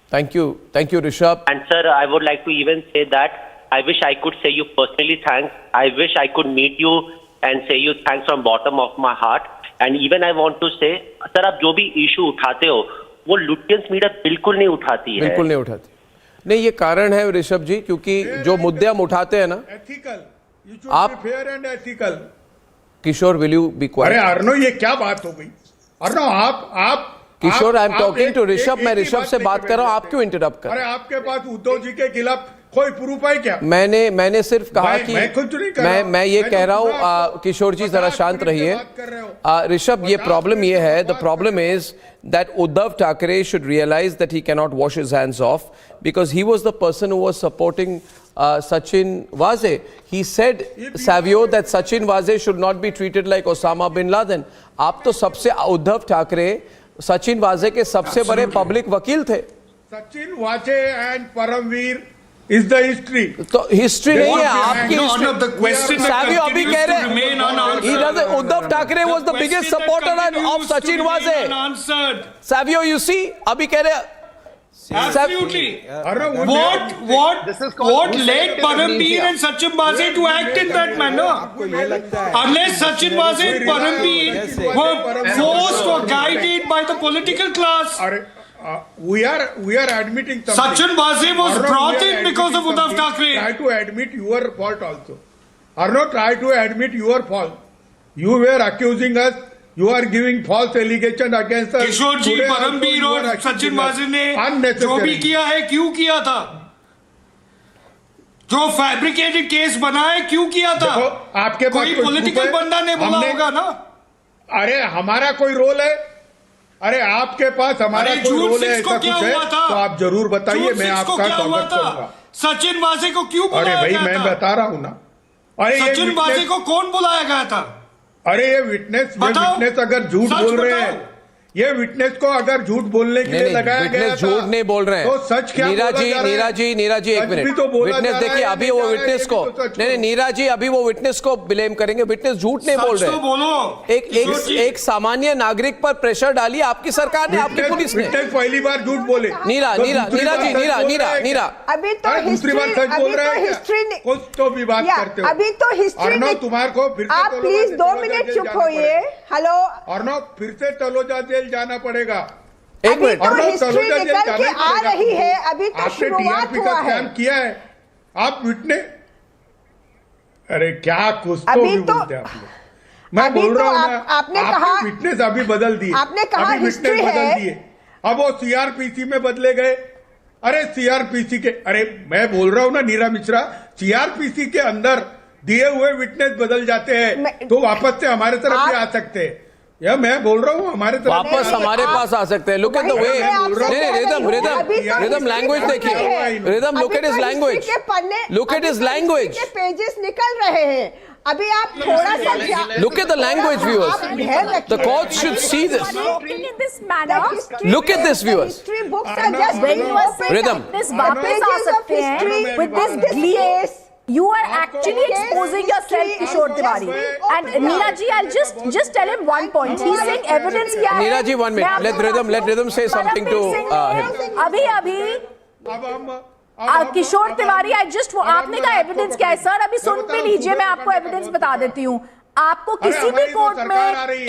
S3: Thank you, Rishabh.
S1: And sir, I would like to even say that I wish I could say you personally thanks. I wish I could meet you and say you thanks from bottom of my heart. And even I want to say, sir, आप जो भी issue उठाते हो, वो Lutyens media बिल्कुल नहीं उठाती है.
S3: बिल्कुल नहीं उठाती. नहीं, ये कारण है ऋषभ जी, क्योंकि जो मुद्दे हम उठाते हैं ना, आप
S13: fair and ethical.
S3: Kishore, will you be quiet?
S13: अरे अर्नो, ये क्या बात हो गई? अर्नो, आप
S3: Kishore, I am talking to Rishabh. मैं ऋषभ से बात कर रहा हूं, आप क्यों इंटरप्ट कर रहे हैं?
S13: अरे आपके पास उद्धव जी के खिलाफ कोई प्रूफ है क्या?
S3: मैंने सिर्फ कहा कि मैं ये कह रहा हूं. किशोर जी जरा शांत रहिए. ऋषभ, ये प्रॉब्लम ये है, the problem is that Uddhav Thackeray should realize that he cannot wash his hands off, because he was the person who was supporting Sachin Waze. He said, Savio, that Sachin Waze should not be treated like Osama bin Laden. आप तो सबसे Uddhav Thackeray Sachin वाजे के सबसे बड़े public वकील थे.
S13: Sachin Waze and Paramvir is the history.
S3: तो हिस्ट्री नहीं है आपकी. Savio अभी कह रहे Uddhav Thackeray was the biggest supporter of Sachin Waze. Savio, you see, अभी कह रहे.
S19: Absolutely. What led Parambir and Sachin Waze to act in that manner? Unless Sachin Waze and Parambir were forced or guided by the political class.
S13: We are admitting something.
S19: Sachin Waze was brought in because of Uddhav Thackeray.
S13: Try to admit your fault also. Arnab, try to admit your fault. You were accusing us. You are giving false allegation against us.
S19: किशोर जी, परमबीर और सचिन वाजे ने जो भी किया है, क्यों किया था? जो फैब्रिकेटेड केस बना है, क्यों किया था?
S13: आपके पास
S19: कोई पॉलिटिकल बंदा ने बोला होगा ना.
S13: अरे हमारा कोई रोल है? अरे आपके पास हमारा कोई रोल है, ऐसा कुछ है तो आप जरूर बताइए, मैं आपका स्वागत करूंगा.
S19: सचिन वाजे को क्यों बुलाया गया था?
S13: मैं बता रहा हूं ना.
S19: सचिन वाजे को कौन बुलाया गया था?
S13: अरे ये विटनेस अगर झूठ बोल रहे हैं, ये विटनेस को अगर झूठ बोलने के लिए लगाया गया था,
S3: झूठ नहीं बोल रहे हैं.
S13: तो सच क्या?
S3: नीरा जी एक मिनट. विटनेस देखिए, अभी वो विटनेस को नहीं, नीरा जी अभी वो विटनेस को ब्लेम करेंगे. विटनेस झूठ नहीं बोल रहे. एक सामान्य नागरिक पर प्रेशर डाली आपकी सरकार ने, आपकी पुलिस ने.
S13: पहली बार झूठ बोले.
S3: नीरा
S17: अभी तो
S13: दूसरी बार सच बोल रहे हैं. कुछ तो भी बात करते हो.
S17: अभी तो हिस्ट्री
S13: तुम्हारे को फिर
S17: आप प्लीज 2 मिनट चुप होइए. हेलो
S13: अर्नब, फिर से तलोजा जेल जाना पड़ेगा.
S3: एक मिनट.
S17: तो हिस्ट्री निकल के आ रही है. अभी तो शुरुआत हुआ है.
S13: किया है आप विटनेस. अरे क्या कुछ तो भी बोलते हैं आप लोग. मैं बोल रहा हूँ ना,
S17: आपने कहा
S13: विटनेस अभी बदल दिए.
S17: आपने कहा हिस्ट्री
S13: बदल दिए. अब वो सीआरपीसी में बदले गए. अरे सीआरपीसी के, अरे मैं बोल रहा हूँ ना नीरा मिश्रा, सीआरपीसी के अंदर दिए हुए विटनेस बदल जाते हैं तो वापस से हमारे तरफ भी आ सकते हैं. या मैं बोल रहा हूँ हमारे तरफ
S3: वापस हमारे पास आ सकते हैं. Look at the way. Rhythm language देखिए. Rhythm, look at his language. Look at his language.
S17: Pages निकल रहे हैं. अभी आप थोड़ा सा
S3: look at the language, viewers. The court should see this. Look at this, viewers.
S17: History books are just very open.
S3: Rhythm.
S12: This वापस आ सकते हैं with this case. You are actually exposing yourself, Kishore Tiwari. And Neera ji, I'll just tell him one point. He's saying evidence क्या है?
S3: Neera ji, 1 minute. Let Rhythm say something to him.
S12: अभी किशोर तिवारी, आपने कहा evidence क्या है? Sir अभी सुन भी लीजिए, मैं आपको एविडेंस बता देती हूँ. आपको किसी भी कोर्ट में,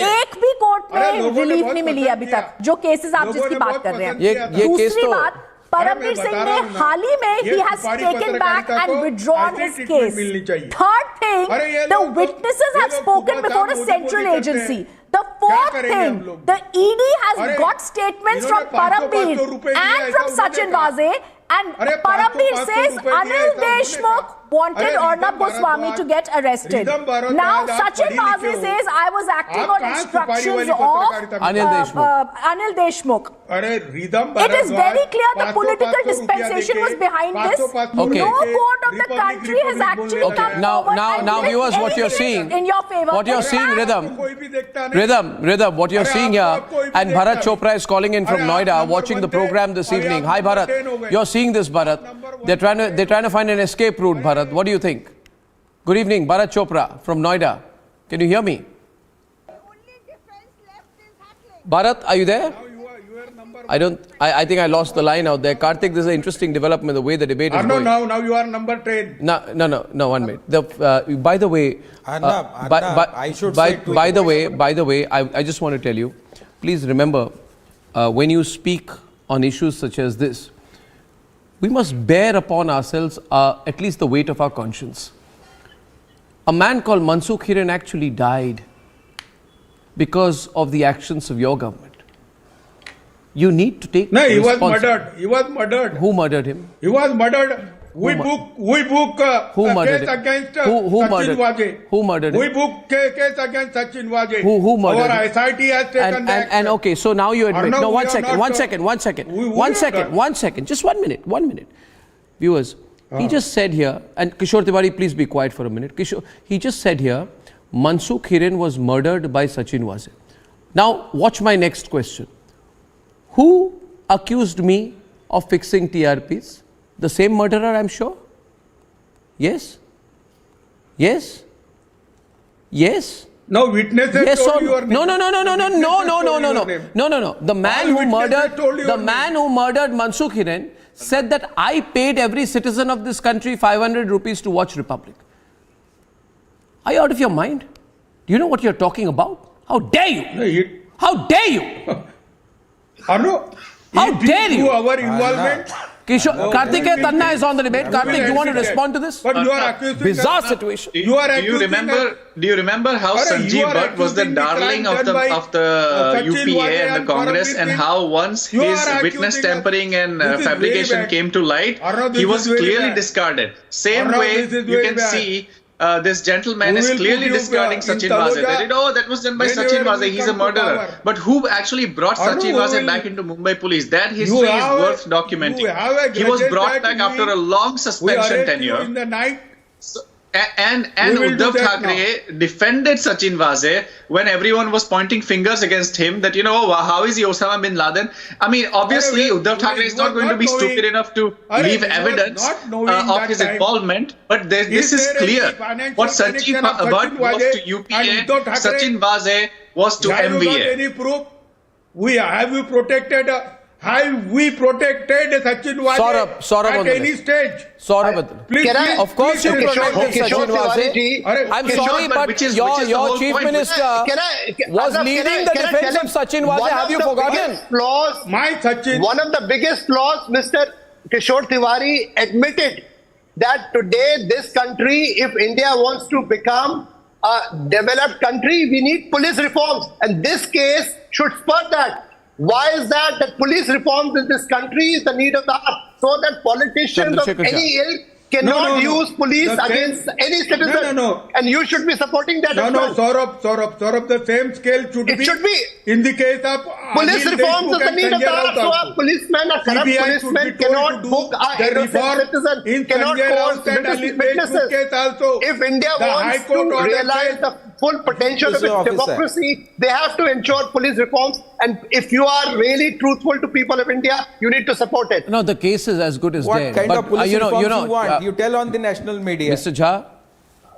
S12: एक भी कोर्ट में रिलीफ नहीं मिली अभी तक, जो केसेस आप जिसकी बात कर रहे हैं। दूसरी बात, परमबीर सिंह ने हाल ही में he has taken back and withdrawn his case. Third thing, the witnesses have spoken before a central agency. The fourth thing, the ED has got statements from Parambir and from Sachin Vaze, and Parambir says Anil Deshmukh wanted Arnab Goswami to get arrested. Now Sachin Vaze says I was acting on instructions of Anil Deshmukh. It is very clear the political dispensation was behind this.
S3: Okay.
S12: No court of the country has actually come forward and
S3: now viewers, what you're seeing,
S12: in your favor.
S3: what you're seeing, Rhythm, what you're seeing here, and Bharat Chopra is calling in from Noida, watching the program this evening. Hi Bharat, you're seeing this, Bharat. They're trying to find an escape route, Bharat. What do you think? Good evening, Bharat Chopra from Noida. Can you hear me? Bharat, are you there? I think I lost the line out there. Karthik, this is an interesting development, the way the debate is going.
S13: Now you are number 10.
S3: No, 1 minute. By the way, by the way, I just want to tell you, please remember, when you speak on issues such as this, we must bear upon ourselves at least the weight of our conscience. A man called Mansukh Hiren actually died because of the actions of your government. You need to take
S13: No, he was murdered. He was murdered.
S3: Who murdered him?
S13: He was murdered. We book
S3: who
S13: a
S3: murdered
S13: case
S3: him?
S13: against
S3: Who
S13: Sachin Vaje.
S3: Who murdered him?
S13: We book case against Sachin Vaje.
S3: Who murdered
S13: Our
S3: him?
S13: SIT has taken the
S3: And okay, so now you admit.
S13: Arnab,
S3: No,
S13: we
S3: one
S13: are
S3: second. Just 1 minute. Viewers, he just said here, and Kishore Tiwari, please be quiet for a minute. He just said here, Mansukh Hiren was murdered by Sachin Vaje. Now, watch my next question. Who accused me of fixing TRPs? The same murderer, I'm sure? Yes? Yes? Yes?
S13: No, witnesses
S3: yes
S13: told
S3: or
S13: your name.
S3: no. The man who murdered Mansukh Hiren said that I paid every citizen of this country 500 rupees to watch Republic. Are you out of your mind? Do you know what you're talking about? How dare you? How dare you?
S13: Arnab,
S3: how dare you?
S13: Our involvement.
S3: Karthikeya Tanna is on the debate. Karthik, you want to respond to this?
S13: But you are accusing
S3: bizarre situation.
S18: Do you remember how Sanjeev Bhatt was the darling of the UPA and the Congress, and how once his witness tampering and fabrication came to light, he was clearly discarded. Same way you can see this gentleman is clearly discarding Sachin Vaze. That was done by Sachin Vaze. He's a murderer. But who actually brought Sachin Vaze back into Mumbai Police? That history is worth documenting. He was brought back after a long suspension tenure. And Uddhav Thackeray defended Sachin Vaze when everyone was pointing fingers against him that, how is he Osama bin Laden? I mean, obviously, Uddhav Thackeray is not going to be stupid enough to leave evidence of his involvement. But this is clear. What Sanjeev Bhatt was to UPA, Sachin Vaze was to MVA.
S13: Have you got any proof? Have you protected... Have we protected Sachin Vaje at any stage?
S3: Please, of course you protected Sachin Vaje. I'm sorry, but your chief minister was leading the defense of Sachin Vaje. Have you forgotten?
S15: One of the biggest flaws, Mr. Kishore Tiwari admitted that today this country, if India wants to become a developed country, we need police reforms. And this case should spur that. Why is that? That police reforms in this country is the need of the hour, so that politicians of any ilk cannot use police against any citizen. And you should be supporting that as well.
S13: Saurabh, the same scale should be in the case of
S15: police reforms is the need of the hour. So a policeman, a corrupt policeman cannot book a innocent citizen, cannot coerce witnesses. If India wants to realize the full potential of its democracy, they have to ensure police reforms. And if you are really truthful to people of India, you need to support it.
S3: No, the case is as good as
S14: what
S3: dead.
S14: What kind of police reforms you want?
S3: You
S14: tell on the national media.
S3: Mr. Jha?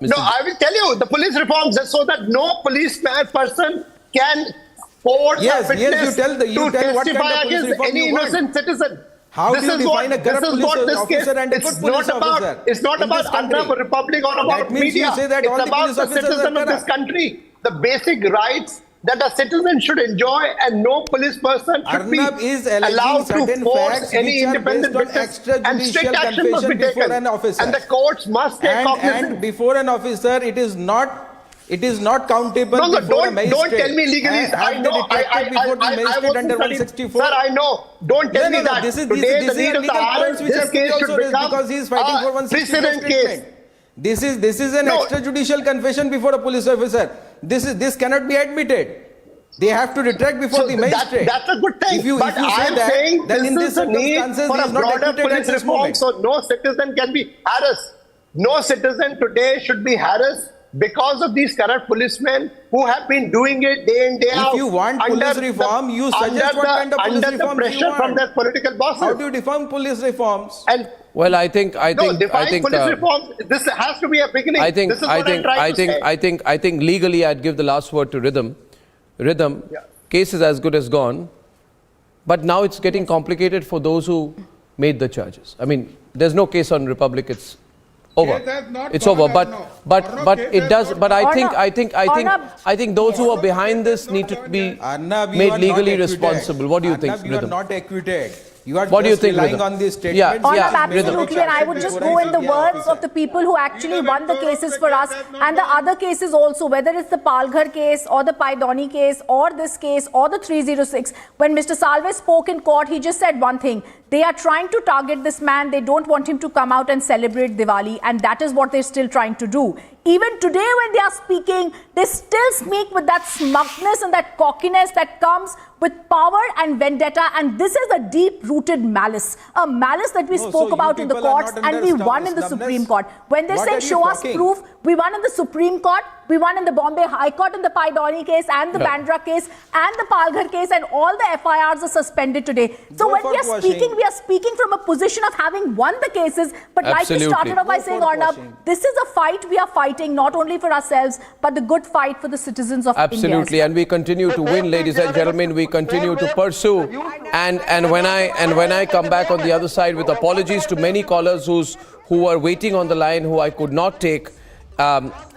S15: No, I will tell you, the police reforms are so that no policeman person can force a witness to testify against any innocent citizen.
S14: How do you define a corrupt police officer and a good police officer?
S15: It's not about Arnab Republic or about media.
S14: You say that all
S15: it's
S14: the
S15: about
S14: police
S15: the
S14: officers
S15: citizen
S14: are
S15: of this country. The basic rights that a citizen should enjoy, and no police person should
S14: Arnab
S15: be
S14: is
S15: allowed to
S14: certain
S15: force
S14: facts
S15: any
S14: which are
S15: independent
S14: based on
S15: witness, and strict
S14: extrajudicial
S15: action must be
S14: confession before
S15: taken.
S14: an officer.
S15: And the courts must take cognizance.
S14: And before an officer, it is not countable
S15: No,
S14: before a magistrate.
S15: don't tell me legalese. I know. I wasn't
S14: under
S15: studying.
S14: 164.
S15: Sir, I know. Don't tell me that.
S14: This is
S15: Today, the
S14: these
S15: need
S14: are
S15: of the
S14: legal
S15: hour,
S14: points which
S15: this
S14: have to be
S15: case should
S14: also raised
S15: become
S14: because he is fighting for 164
S15: precedent
S14: statement.
S15: case.
S14: This is an extrajudicial confession before a police officer. This cannot be admitted. They have to retract before the magistrate.
S15: That's a good thing.
S14: If you
S15: but
S14: say
S15: I'm
S14: that,
S15: saying
S14: then
S15: this
S14: in
S15: is
S14: these
S15: the need
S14: circumstances,
S15: for
S14: he
S15: a
S14: is not
S15: broader
S14: acquitted at
S15: police
S14: this
S15: reform,
S14: moment.
S15: so no citizen can be harassed. No citizen today should be harassed because of these corrupt policemen who have been doing it day in, day out.
S14: If you want police reform, you suggest what kind of police
S15: reforms
S14: reforms you
S15: pressure
S14: want.
S15: from their political bosses.
S14: How do you define police reforms?
S15: And
S3: well, I think
S15: police reforms. This has to be a beginning. This is what I'm trying to say.
S3: I think legally, I'd give the last word to Rhythm. Rhythm, case is as good as gone, but now it's getting complicated for those who made the charges. I mean, there's no case on Republic. It's over. It's over. But it does. But I think those who are behind this need to be made legally responsible. What do you think,
S14: Arnab, you are not acquitted. You are
S3: what do you
S14: just
S3: think,
S14: relying
S3: Rhythm?
S14: on these statements.
S2: Absolutely, and I would just go in the words of the people who actually won the cases for us and the other cases also, whether it's the Palghar case or the Paidoni case or this case or the 306. When Mr. Salve spoke in court, he just said one thing. They are trying to target this man. They don't want him to come out and celebrate Diwali, and that is what they're still trying to do. Even today when they are speaking, they still speak with that smugness and that cockiness that comes with power and vendetta, and this is a deep-rooted malice. A malice that we spoke about in the courts and we won in the Supreme Court. When they say show us proof, we won in the Supreme Court, we won in the Bombay High Court in the Paidoni case and the Bandra case and the Palghar case, and all the FIRs are suspended today. So when we are speaking from a position of having won the cases, but like we started off by saying, Arnab, this is a fight we are fighting not only for ourselves, but the good fight for the citizens of India.
S3: Absolutely, and we continue to win, ladies and gentlemen. We continue to pursue, and when I come back on the other side with apologies to many callers who are waiting on the line, who I could not take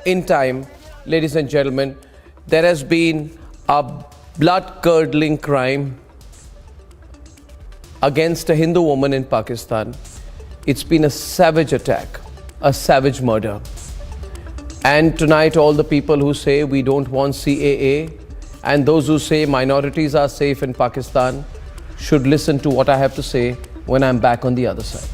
S3: in time, ladies and gentlemen, there has been a blood-curdling crime against a Hindu woman in Pakistan. It's been a savage attack, a savage murder. And tonight, all the people who say we don't want CAA and those who say minorities are safe in Pakistan should listen to what I have to say when I'm back on the other side.